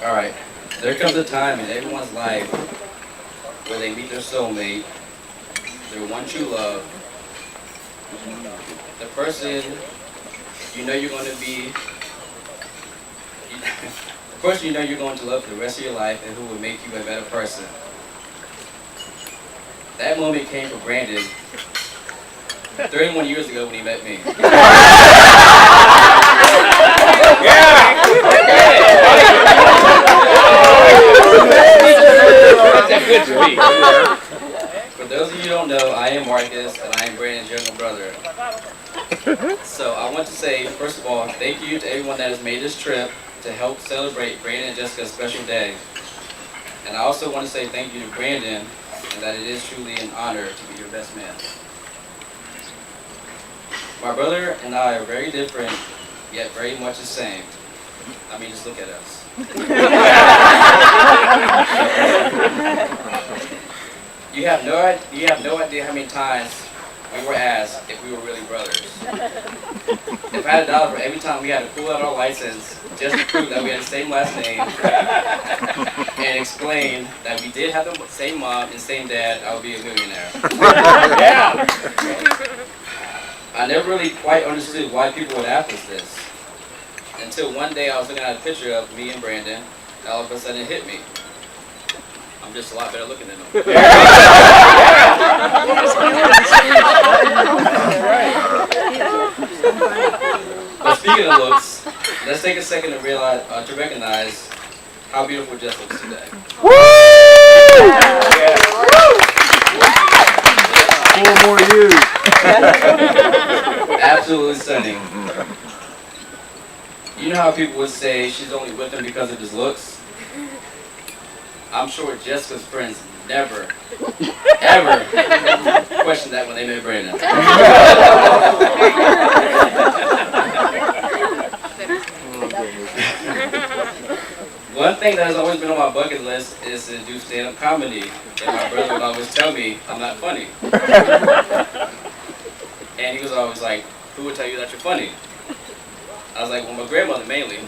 Alright, there comes a time in everyone's life where they meet their soulmate, their one true love, the person you know you're going to be, the person you know you're going to love for the rest of your life and who will make you a better person. That moment came for Brandon 31 years ago when he met me. That's a good speech. For those of you who don't know, I am Marcus, and I am Brandon's younger brother. So I want to say, first of all, thank you to everyone that has made this trip to help celebrate Brandon and Jessica's special day. And I also want to say thank you to Brandon, and that it is truly an honor to be your best man. My brother and I are very different, yet very much the same. I mean, just look at us. You have no idea how many times we were asked if we were really brothers. If I had $1 for every time we had to pull out our license just to prove that we had the same last name and explain that we did have the same mom and same dad, I would be a millionaire. Yeah. I never really quite understood why people would ask us this. Until one day I was looking at a picture of me and Brandon, and all of a sudden it hit me. I'm just a lot better looking than him. But speaking of looks, let's take a second to realize, to recognize how beautiful Jess looks today. Woo! Yeah. Four more years. Absolutely stunning. You know how people would say she's only with him because of his looks? I'm sure Jessica's friends never, ever questioned that when they met Brandon. One thing that has always been on my bucket list is to do stand-up comedy. And my brother would always tell me I'm not funny. And he was always like, who would tell you that you're funny? I was like, well, my grandmother mainly.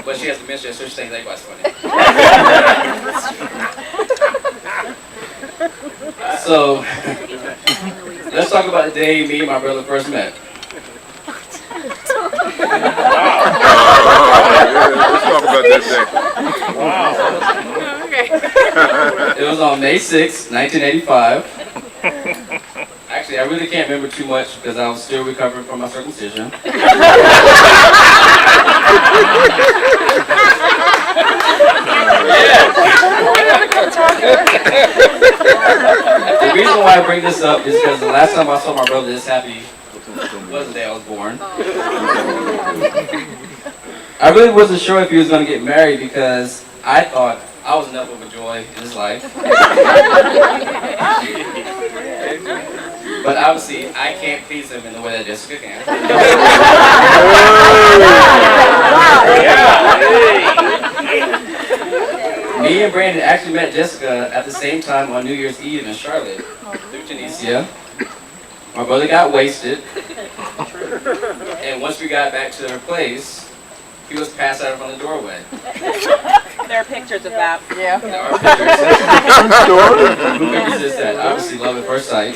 But she has dementia, so she thinks everybody's funny. So, let's talk about the day me and my brother first met. Let's talk about that day. Wow. It was on May 6, 1985. Actually, I really can't remember too much because I was still recovering from my circumcision. The reason why I bring this up is because the last time I saw my brother this happy was the day I was born. I really wasn't sure if he was going to get married because I thought I was enough of a joy in his life. But obviously, I can't please him in the way that Jessica can. Me and Brandon actually met Jessica at the same time on New Year's Eve in Charlotte, through Tunisia. My brother got wasted, and once we got back to her place, he was passed out from the doorway. There are pictures of that. Yeah. There are pictures. Who can resist that? Obviously, love at first sight.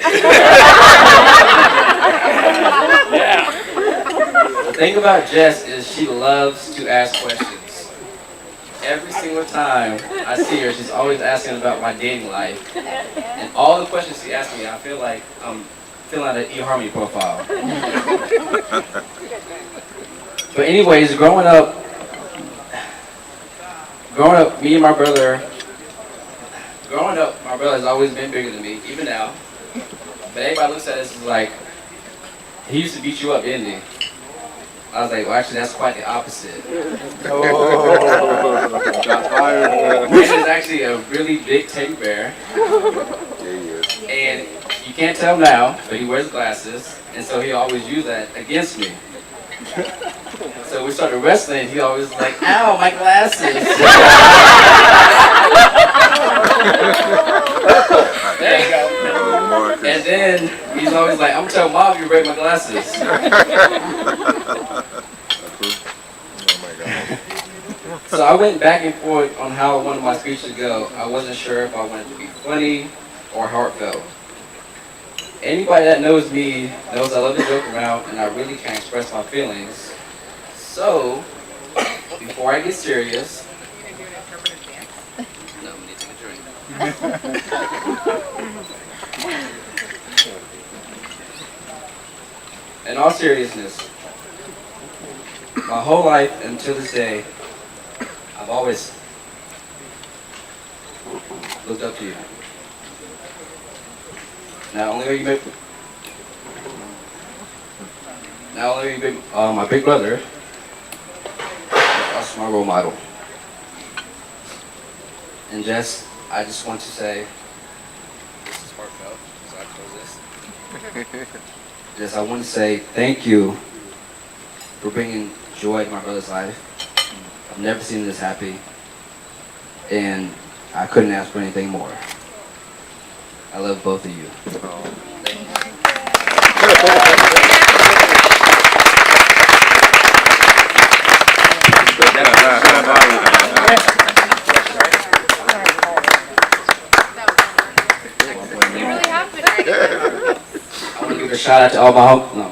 Yeah. The thing about Jess is she loves to ask questions. Every single time I see her, she's always asking about my dating life. And all the questions she asks me, I feel like I'm filling out an eHarmony profile. But anyways, growing up, my brother has always been bigger than me, even now. But everybody looks at us as like, he used to beat you up, didn't he? I was like, well, actually, that's quite the opposite. Brandon is actually a really big teddy bear. And you can't tell now, but he wears glasses, and so he always used that against me. So we started wrestling, he always was like, ow, my glasses. There you go. And then he's always like, I'm gonna tell Mom you break my glasses. So I went back and forth on how I wanted my speech to go. I wasn't sure if I wanted to be funny or heartfelt. Anybody that knows me knows I love to joke around and I really can't express my feelings. So, before I get serious, no, we need to take a drink. In all seriousness, my whole life until this day, I've always looked up to you. Not only are you my big brother, you're also my role model. And I just want to say, this is heartfelt, so I close this. I want to say thank you for bringing joy to my brother's life. I've never seen him this happy, and I couldn't ask for anything more. I love both of you. Thank you. I want to give a shout out to all my no.